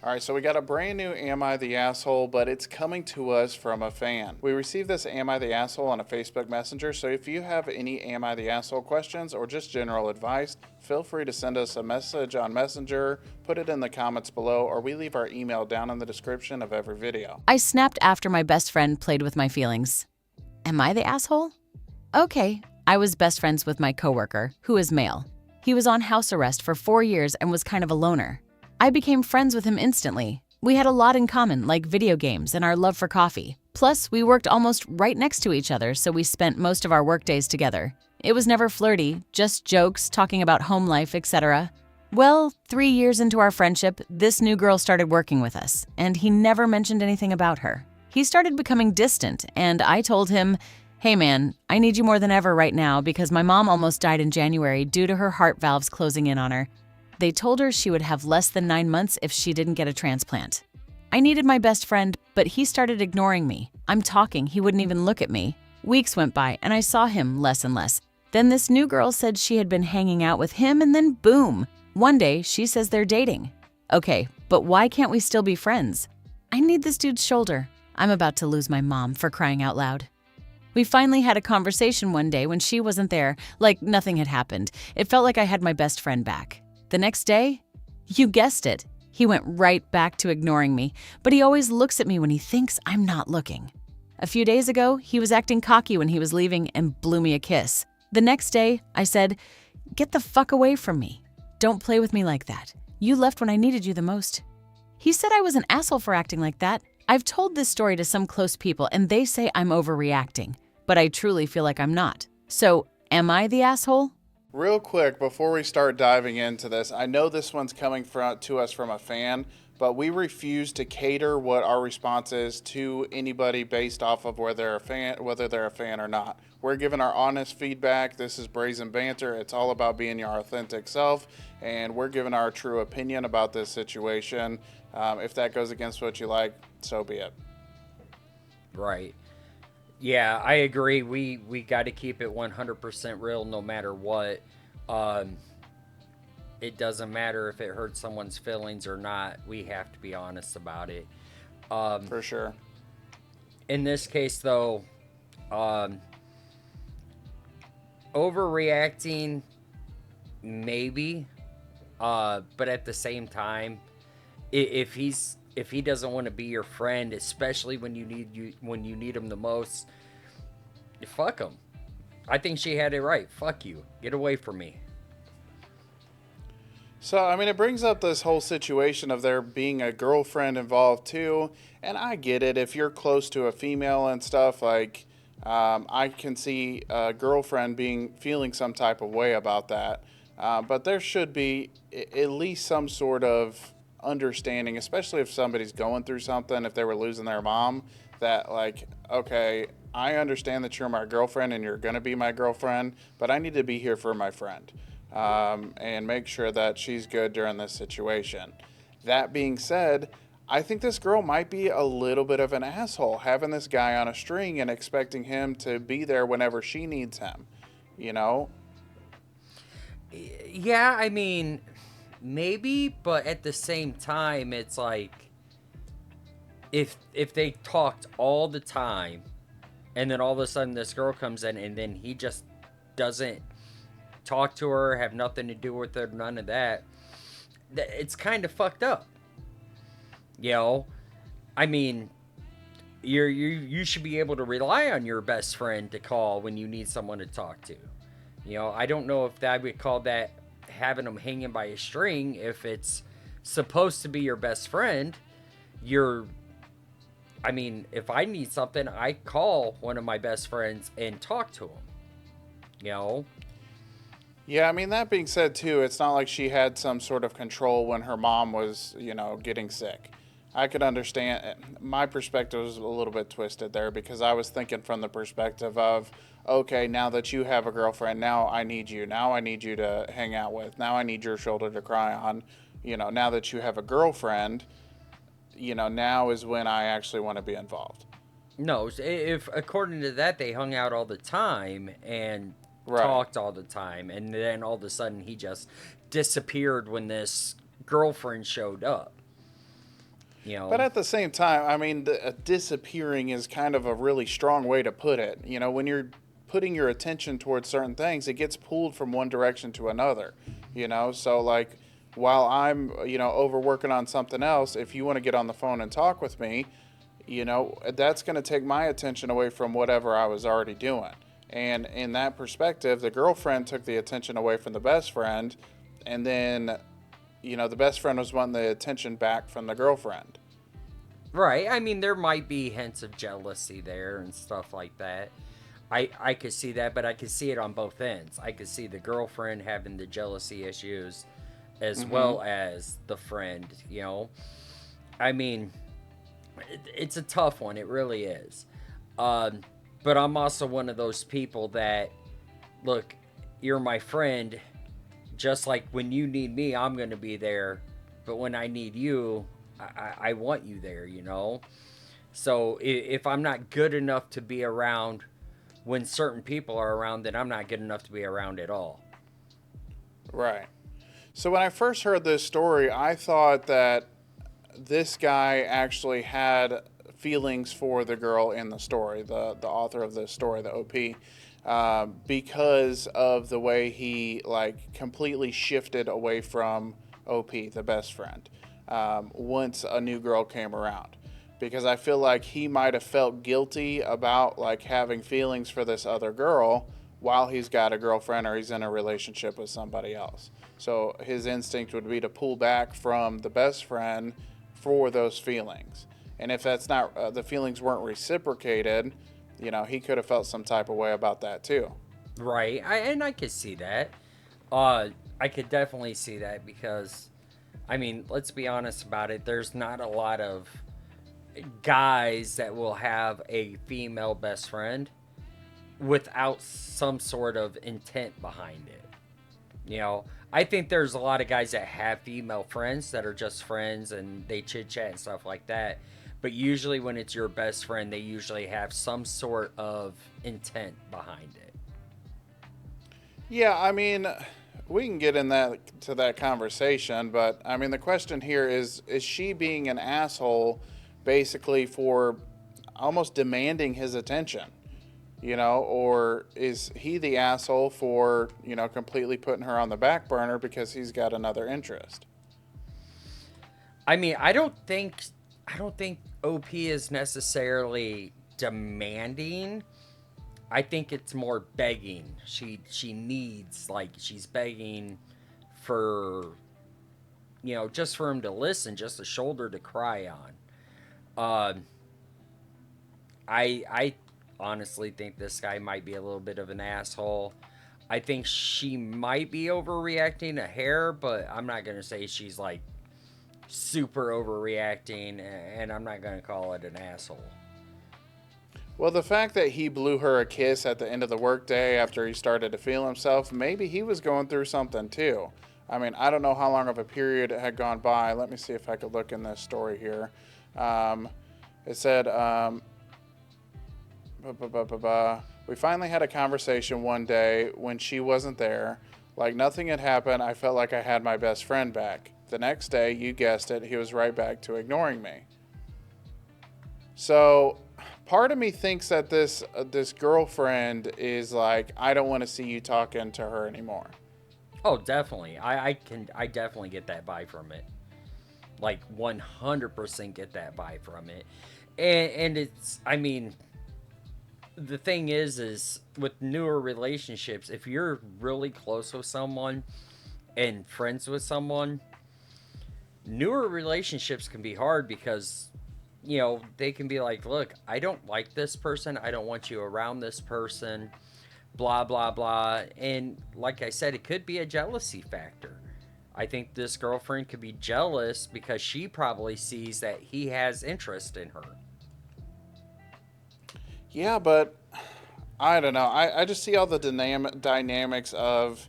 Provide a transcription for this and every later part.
All right, so we got a brand new Am I the Asshole, but it's coming to us from a fan. We received this Am I the Asshole on a Facebook Messenger, so if you have any Am I the Asshole questions or just general advice, feel free to send us a message on Messenger, put it in the comments below, or we leave our email down in the description of every video. I snapped after my best friend played with my feelings. Am I the asshole? Okay, I was best friends with my coworker, who is male. He was on house arrest for 4 years and was kind of a loner. I became friends with him instantly. We had a lot in common, like video games and our love for coffee. Plus, we worked almost right next to each other, so we spent most of our workdays together. It was never flirty, just jokes, talking about home life, etc. Well, 3 years into our friendship, this new girl started working with us, and he never mentioned anything about her. He started becoming distant, and I told him, "Hey man, I need you more than ever right now because my mom almost died in January due to her heart valves closing in on her. They told her she would have less than 9 months if she didn't get a transplant." I needed my best friend, but he started ignoring me. I'm talking, he wouldn't even look at me. Weeks went by, and I saw him less and less. Then this new girl said she had been hanging out with him, and then boom! One day, she says they're dating. Okay, but why can't we still be friends? I need this dude's shoulder. I'm about to lose my mom, for crying out loud. We finally had a conversation one day when she wasn't there, like nothing had happened. It felt like I had my best friend back. The next day, you guessed it, he went right back to ignoring me, but he always looks at me when he thinks I'm not looking. A few days ago, he was acting cocky when he was leaving and blew me a kiss. The next day, I said, "Get the fuck away from me. Don't play with me like that. You left when I needed you the most." He said I was an asshole for acting like that. I've told this story to some close people and they say I'm overreacting, but I truly feel like I'm not. So, am I the asshole? Real quick, before we start diving into this, I know this one's coming to us from a fan, but we refuse to cater what our response is to anybody based off of whether they're a fan or not. We're giving our honest feedback. This is Brazen Banter. It's all about being your authentic self, and we're giving our true opinion about this situation. If that goes against what you like, so be it. Right. Yeah, I agree. We got to keep it 100% real no matter what. It doesn't matter if it hurts someone's feelings or not. We have to be honest about it. For sure. In this case, though, overreacting, maybe. But at the same time, if he doesn't want to be your friend, especially when you need him the most, fuck him. I think she had it right. Fuck you. Get away from me. So, I mean, it brings up this whole situation of there being a girlfriend involved too, and I get it. If you're close to a female and stuff, like, I can see a girlfriend feeling some type of way about that. But there should be at least some sort of understanding, especially if somebody's going through something, if they were losing their mom, that like, okay, I understand that you're my girlfriend and you're going to be my girlfriend, but I need to be here for my friend, and make sure that she's good during this situation. That being said, I think this girl might be a little bit of an asshole, having this guy on a string and expecting him to be there whenever she needs him, you know? Yeah, I mean, maybe, but at the same time, it's like if they talked all the time, and then all of a sudden this girl comes in, and then he just doesn't talk to her, have nothing to do with her, none of that. It's kind of fucked up. You know, I mean, you should be able to rely on your best friend to call when you need someone to talk to. You know, I don't know if that would call that having them hanging by a string. If it's supposed to be your best friend, I mean, if I need something, I call one of my best friends and talk to him. You know? Yeah, I mean, that being said, too, it's not like she had some sort of control when her mom was, getting sick. I could understand. My perspective was a little bit twisted there because I was thinking from the perspective of, okay, now that you have a girlfriend, now I need you. Now I need you to hang out with. Now I need your shoulder to cry on. Now that you have a girlfriend, now is when I actually want to be involved. No, if according to that, they hung out all the time and Right. talked all the time, and then all of a sudden he just disappeared when this girlfriend showed up. You But know? at the same time, I mean, disappearing is kind of a really strong way to put it. You know, when you're putting your attention towards certain things, it gets pulled from one direction to another. You know, so like while I'm, overworking on something else, if you want to get on the phone and talk with me, that's going to take my attention away from whatever I was already doing. And in that perspective, the girlfriend took the attention away from the best friend, and then, the best friend was wanting the attention back from the girlfriend. Right. I mean, there might be hints of jealousy there and stuff like that. I could see that, but I could see it on both ends. I could see the girlfriend having the jealousy issues as Mm-hmm. well as the friend, I mean, it's a tough one. It really is. Um, but I'm also one of those people that, look, you're my friend. Just like when you need me, I'm going to be there. But when I need you, I want you there. So if I'm not good enough to be around when certain people are around, then I'm not good enough to be around at all. Right. So when I first heard this story, I thought that this guy actually had feelings for the girl in the story, the author of this story, the OP, because of the way he like completely shifted away from OP, the best friend, once a new girl came around. Because I feel like he might have felt guilty about like having feelings for this other girl while he's got a girlfriend or he's in a relationship with somebody else. So his instinct would be to pull back from the best friend for those feelings. And if that's not the feelings weren't reciprocated, he could have felt some type of way about that too. Right. And I could see that. Uh, I could definitely see that because, I mean, let's be honest about it. There's not a lot of guys that will have a female best friend without some sort of intent behind it. I think there's a lot of guys that have female friends that are just friends and they chit chat and stuff like that. But usually, when it's your best friend, they usually have some sort of intent behind it. Yeah, I mean, we can get in that to that conversation, but I mean, the question here is she being an asshole basically for almost demanding his attention? Or is he the asshole for, completely putting her on the back burner because he's got another interest? I mean, I don't think OP is necessarily demanding. I think it's more begging. She needs, like, she's begging for, just for him to listen, just a shoulder to cry on. Um, I honestly think this guy might be a little bit of an asshole. I think she might be overreacting a hair, but I'm not gonna say she's like super overreacting, and I'm not gonna call it an asshole. Well, the fact that he blew her a kiss at the end of the workday after he started to feel himself, maybe he was going through something too. I mean, I don't know how long of a period had gone by. Let me see if I could look in this story here. Um, it said, we finally had a conversation one day when she wasn't there. Like nothing had happened. I felt like I had my best friend back. The next day, you guessed it, he was right back to ignoring me. So, part of me thinks that this girlfriend is like, I don't want to see you talking to her anymore. Oh, definitely. I definitely get that vibe from it. Like 100% get that vibe from it. And it's, I mean, the thing is with newer relationships, if you're really close with someone and friends with someone, newer relationships can be hard because they can be like, look, I don't like this person, I don't want you around this person, blah blah blah. And like I said, it could be a jealousy factor. I think this girlfriend could be jealous because she probably sees that he has interest in her. Yeah, but I don't know. I just see all the dynamics of,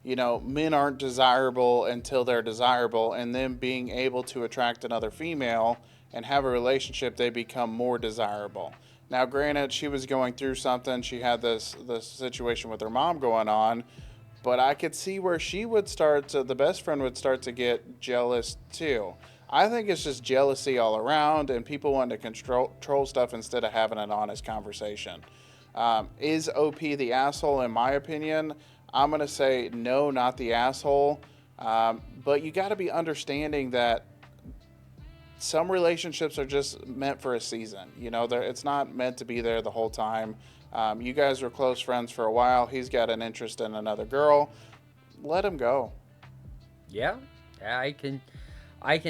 men aren't desirable until they're desirable, and then being able to attract another female and have a relationship, they become more desirable. Now, granted, she was going through something. She had this situation with her mom going on, but I could see where she would start to, the best friend would start to get jealous too. I think it's just jealousy all around and people wanting to control stuff instead of having an honest conversation. Is OP the asshole? In my opinion, I'm going to say no, not the asshole. But you got to be understanding that some relationships are just meant for a season. You know, it's not meant to be there the whole time. You guys were close friends for a while. He's got an interest in another girl. Let him go. Yeah, I can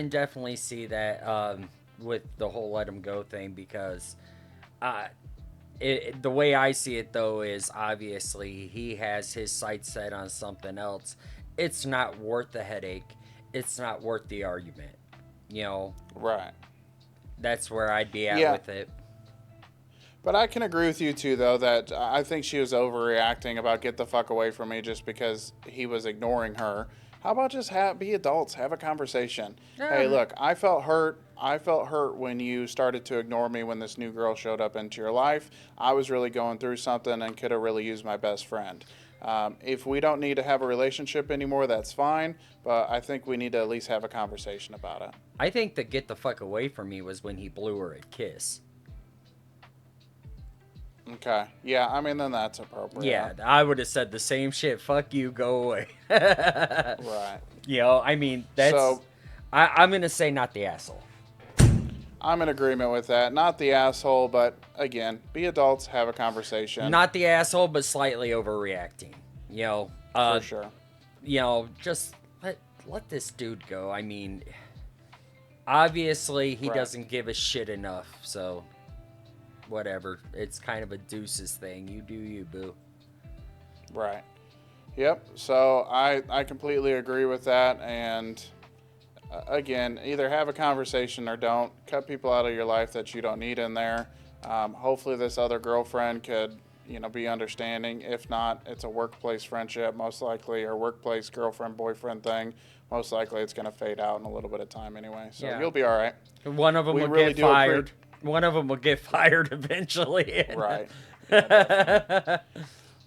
definitely see that with the whole let him go thing, because the way I see it though is obviously he has his sights set on something else. It's not worth the headache. It's not worth the argument. You know. Right. That's where I'd be at with it. But I can agree with you too, though, that I think she was overreacting about get the fuck away from me just because he was ignoring her. How about just be adults, have a conversation? Hey, look, I felt hurt. I felt hurt when you started to ignore me when this new girl showed up into your life. I was really going through something and could have really used my best friend. If we don't need to have a relationship anymore, that's fine. But I think we need to at least have a conversation about it. I think the get the fuck away from me was when he blew her a kiss. Okay. Yeah, I mean, then that's appropriate. Yeah, I would have said the same shit. Fuck you, go away. Right. You know, I mean, that's... So, I'm going to say not the asshole. I'm in agreement with that. Not the asshole, but again, be adults, have a conversation. Not the asshole, but slightly overreacting. You know, for sure. You know, just let this dude go. I mean, obviously he doesn't give a shit enough, so whatever. It's kind of a deuces thing. You do you, boo. Right. Yep. So I completely agree with that, and again, either have a conversation or don't. Cut people out of your life that you don't need in there. Hopefully this other girlfriend could, be understanding. If not, it's a workplace friendship, most likely, or workplace girlfriend-boyfriend thing. Most likely it's going to fade out in a little bit of time anyway. So You'll be all right. One of them will get fired. One of them will get fired eventually. Right. Yeah,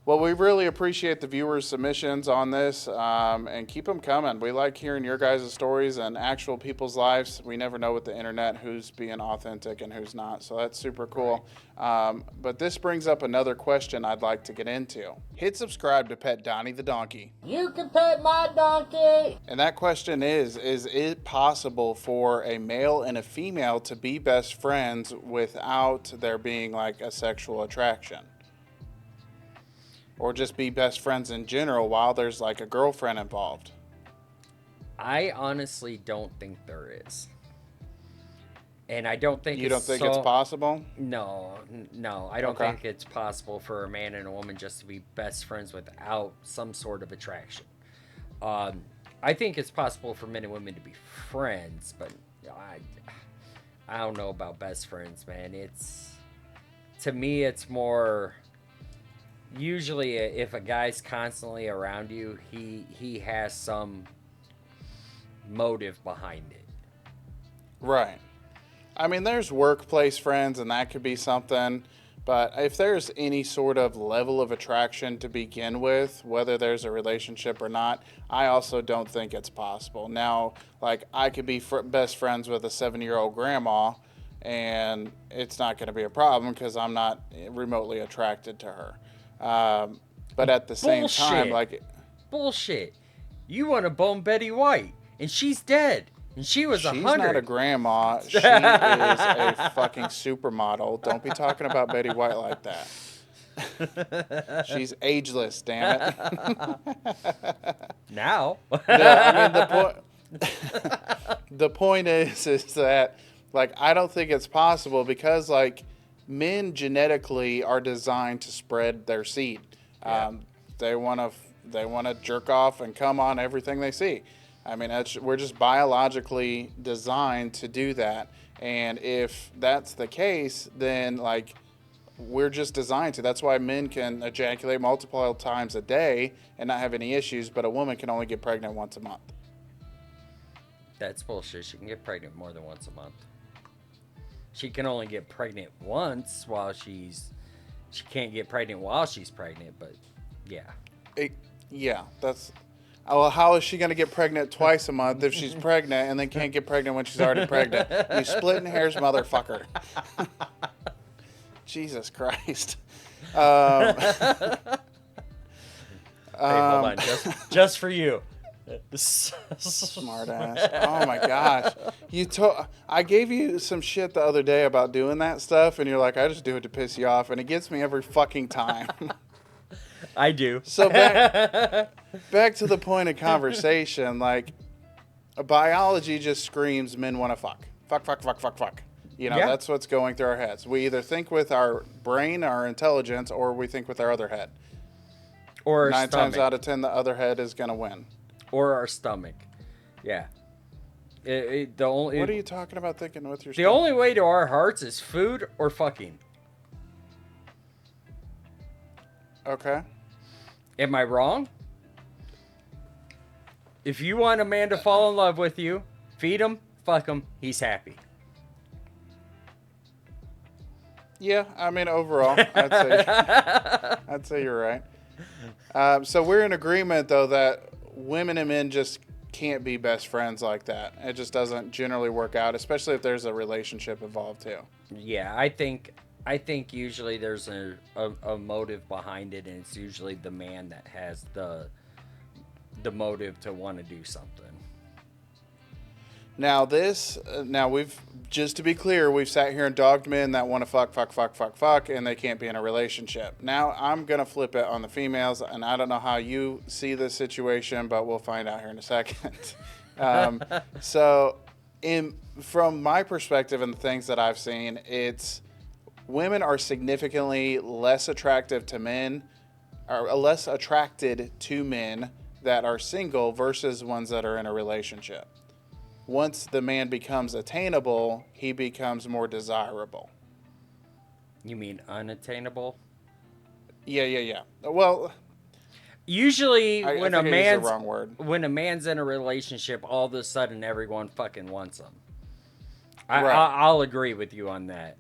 well, we really appreciate the viewers' submissions on this, and keep them coming. We like hearing your guys' stories and actual people's lives. We never know with the internet who's being authentic and who's not, so that's super cool. But this brings up another question I'd like to get into. Hit subscribe to Pet Donnie the Donkey. You can pet my donkey! And that question is it possible for a male and a female to be best friends without there being like a sexual attraction? Or just be best friends in general while there's like a girlfriend involved? I honestly don't think there is. And I don't think You don't think it's possible? No, I don't think it's possible for a man and a woman just to be best friends without some sort of attraction. I think it's possible for men and women to be friends, but I don't know about best friends, man. To me, it's more... Usually, if a guy's constantly around you, he has some motive behind it. Right. I mean, there's workplace friends, and that could be something. But if there's any sort of level of attraction to begin with, whether there's a relationship or not, I also don't think it's possible. Now, like, I could be best friends with a 7-year-old grandma, and it's not going to be a problem because I'm not remotely attracted to her. But at the same time, like... Bullshit. You want to bone Betty White, and she's dead, and she was 100. She's not a grandma. She is a fucking supermodel. Don't be talking about Betty White like that. She's ageless, damn it. Now. I mean, the point is that, like, I don't think it's possible because, like, men genetically are designed to spread their seed. Yeah. They want to jerk off and come on everything they see. I mean, we're just biologically designed to do that. And if that's the case, then like we're just designed to. That's why men can ejaculate multiple times a day and not have any issues, but a woman can only get pregnant once a month. That's bullshit. She can get pregnant more than once a month. She can only get pregnant once she can't get pregnant while she's pregnant, but yeah. Oh, well, how is she going to get pregnant twice a month if she's pregnant and then can't get pregnant when she's already pregnant? You splitting hairs, motherfucker. Jesus Christ. Hey, hold on, just for you. Smart ass. Oh my gosh. I gave you some shit the other day about doing that stuff, and you're like, I just do it to piss you off, and it gets me every fucking time. I do. So back to the point of conversation, like, biology just screams men want to fuck. Fuck, fuck, fuck, fuck, fuck. You know, Yeah. That's what's going through our heads. We either think with our brain, our intelligence, or we think with our other head. Or our 9 times stomach. out of 10, the other head is going to win. Or our stomach. Yeah. What are you talking about thinking with your The stomach? only way to our hearts is food or fucking. Okay. Am I wrong? If you want a man to fall in love with you, feed him, fuck him, he's happy. Yeah, I mean, overall, I'd say you're right. So we're in agreement, though, that women and men just can't be best friends like that. It just doesn't generally work out, especially if there's a relationship involved, too. Yeah, I think usually there's a motive behind it, and it's usually the man that has the motive to want to do something. Now just to be clear, we've sat here and dogged men that want to fuck, and they can't be in a relationship. Now I'm going to flip it on the females, and I don't know how you see this situation, but we'll find out here in a second. From my perspective and the things that I've seen, it's women are significantly less attractive to men, or less attracted to men that are single versus ones that are in a relationship. Once the man becomes attainable, he becomes more desirable. You mean unattainable? Yeah. Well, Usually, I when think I used the wrong word. when a man's in a relationship, all of a sudden everyone fucking wants him. Right. I'll agree with you on that.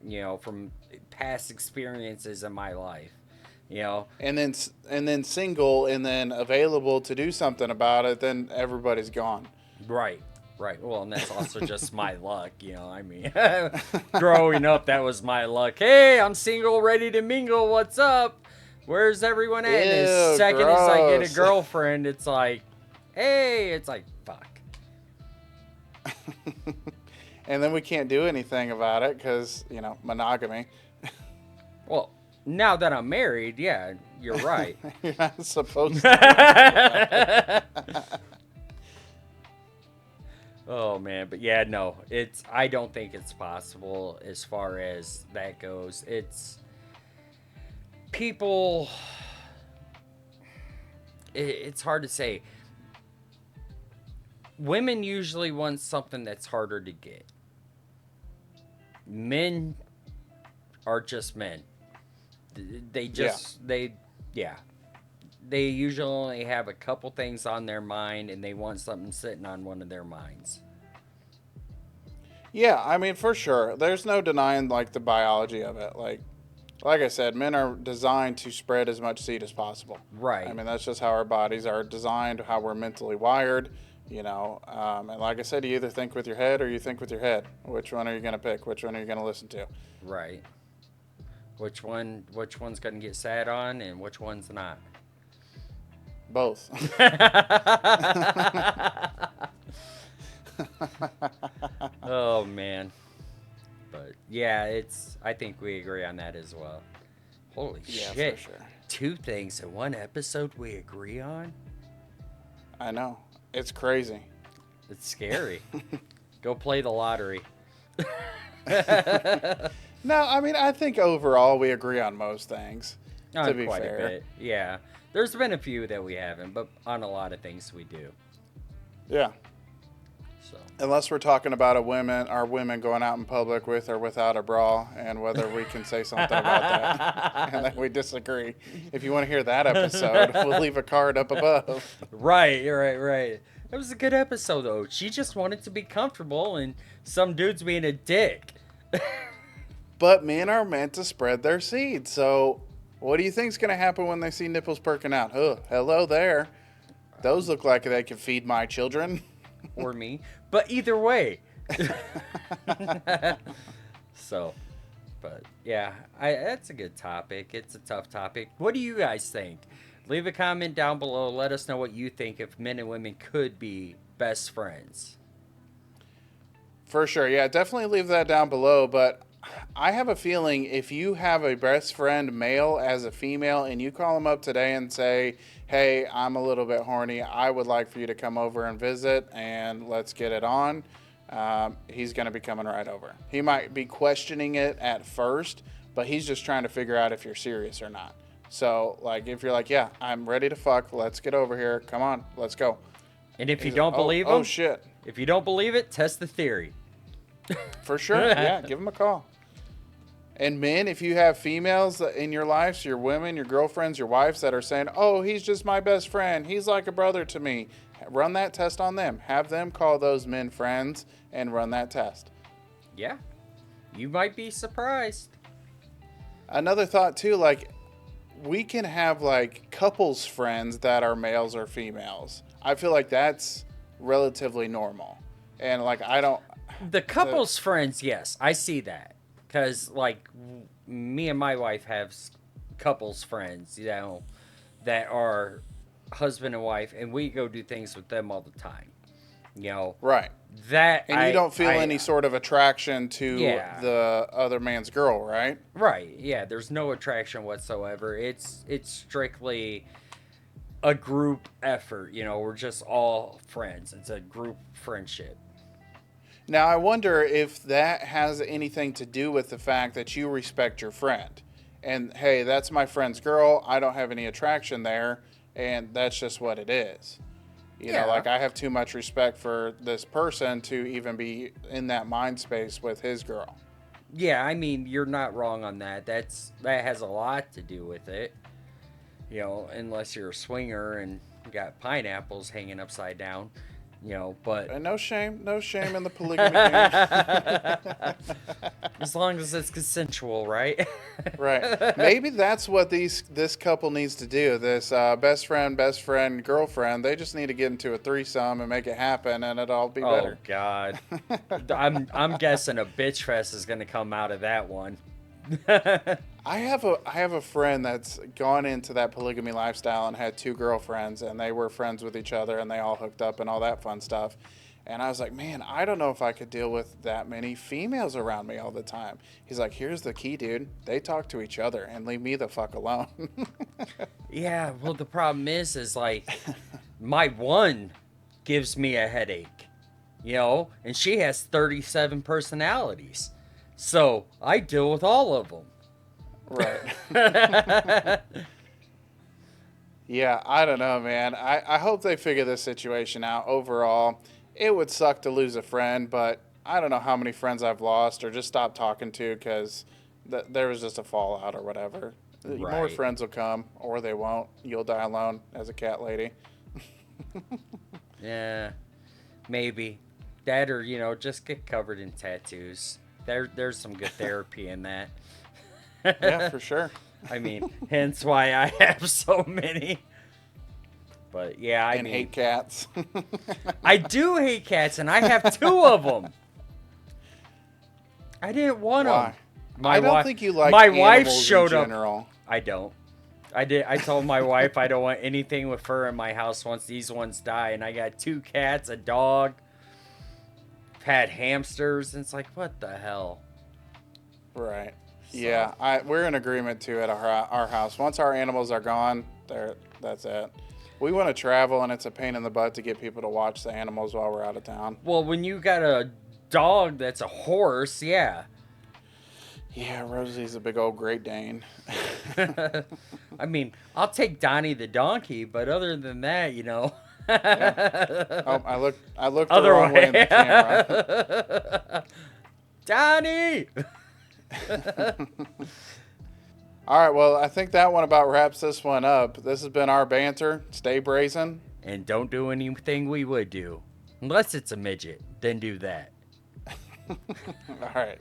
You know, from past experiences in my life. You know, and then single, and then available to do something about it, then everybody's gone. right. Well, and that's also just my luck. You know, I mean, growing up, that was my luck. Hey, I'm single, ready to mingle. What's up? Where's everyone at? And as second as I get a gross. girlfriend, it's like, hey, it's like, fuck. And then we can't do anything about it because, monogamy. Well, now that I'm married, yeah, you're right. You're not supposed to. Oh man, but yeah, no, I don't think it's possible as far as that goes. It's people, it's hard to say. Women usually want something that's harder to get. Men are just men. They usually only have a couple things on their mind, and they want something sitting on one of their minds. Yeah, I mean, for sure. There's no denying, the biology of it. Like I said, men are designed to spread as much seed as possible. Right. I mean, that's just how our bodies are designed, how we're mentally wired, And like I said, you either think with your head or you think with your head. Which one are you going to pick? Which one are you going to listen to? Right. Which one's going to get sat on and which one's not? Both. Oh man. But yeah, I think we agree on that as well. Holy Yeah, shit. for sure. 2 things in one episode we agree on? I know. It's crazy. It's scary. Go play the lottery. No, I mean, I think overall we agree on most things, to be Quite fair. a bit. Yeah. There's been a few that we haven't, but on a lot of things we do. Yeah. So Unless we're talking about our women going out in public with or without a bra, and whether we can say something about that, and then we disagree. If you want to hear that episode, we'll leave a card up above. Right. It was a good episode though. She just wanted to be comfortable and some dude's being a dick. But men are meant to spread their seed, so what do you think's going to happen when they see nipples perking out? Oh, hello there. Those look like they can feed my children. Or me. But either way. So, but yeah, that's a good topic. It's a tough topic. What do you guys think? Leave a comment down below. Let us know what you think if men and women could be best friends. For sure. Yeah, definitely leave that down below. But I have a feeling if you have a best friend male as a female and you call him up today and say, hey, I'm a little bit horny. I would like for you to come over and visit and let's get it on. He's going to be coming right over. He might be questioning it at first, but he's just trying to figure out if you're serious or not. So, like, if you're like, yeah, I'm ready to fuck. Let's get over here. Come on. Let's go. And if you He's don't like, believe him, oh, shit. If you don't believe it, test the theory. For sure. Yeah, give him a call. And men, if you have females in your lives, your women, your girlfriends, your wives that are saying, oh, he's just my best friend. He's like a brother to me. Run that test on them. Have them call those men friends and run that test. Yeah. You might be surprised. Another thought, too, like, we can have, like, couples friends that are males or females. I feel like that's relatively normal. And, like, I don't... The couples friends, yes, I see that. Because, like, me and my wife have couples friends, you know, that are husband and wife, and we go do things with them all the time. You know, right. That and you don't feel any sort of attraction to the other man's girl, right? Right. Yeah. There's no attraction whatsoever. It's strictly a group effort. You know, we're just all friends. It's a group friendship. Now, I wonder if that has anything to do with the fact that you respect your friend. And, hey, that's my friend's girl. I don't have any attraction there. And that's just what it is. You know, like, I have too much respect for this person to even be in that mind space with his girl. Yeah, I mean, you're not wrong on that. That has a lot to do with it. You know, unless you're a swinger and got pineapples hanging upside down. You know, but... And no shame in the polygamy game. As long as it's consensual, right? Right. Maybe that's what this couple needs to do. This best friend, girlfriend, they just need to get into a threesome and make it happen, and it'll all be better. Oh, God. I'm guessing a bitch fest is going to come out of that one. I have a friend that's gone into that polygamy lifestyle and had 2 girlfriends, and they were friends with each other, and they all hooked up and all that fun stuff. And I was like, man, I don't know if I could deal with that many females around me all the time. He's like, here's the key, dude. They talk to each other and leave me the fuck alone. Yeah, well, the problem is like, my one gives me a headache, you know, and she has 37 personalities. So I deal with all of them. Right. Yeah, I don't know, man. I hope they figure this situation out. Overall, it would suck to lose a friend, but I don't know how many friends I've lost or just stopped talking to because there was just a fallout or whatever. Right. More friends will come, or they won't. You'll die alone as a cat lady. Yeah, maybe. That or, you know, just get covered in tattoos. There's some good therapy in that. Yeah, for sure. I mean, hence why I have so many. But yeah, I mean, hate cats. I do hate cats, and I have 2 of them. I didn't want them. I don't think you like my wife showed in general. Up. I don't. I told my wife I don't want anything with fur in my house once these ones die, and I got 2 cats, a dog. Had hamsters, and it's like, what the hell? Right. So. Yeah, we're in agreement too at our house. Once our animals are gone, that's it. We want to travel, and it's a pain in the butt to get people to watch the animals while we're out of town. Well, when you got a dog that's a horse, yeah. Yeah, Rosie's a big old Great Dane. I mean, I'll take Donnie the donkey, but other than that, you know. Yeah. Oh, I looked the wrong way in the camera. Donnie! All right, well, I think that one about wraps this one up. This has been our banter. Stay brazen. And don't do anything we would do. Unless it's a midget, then do that. All right.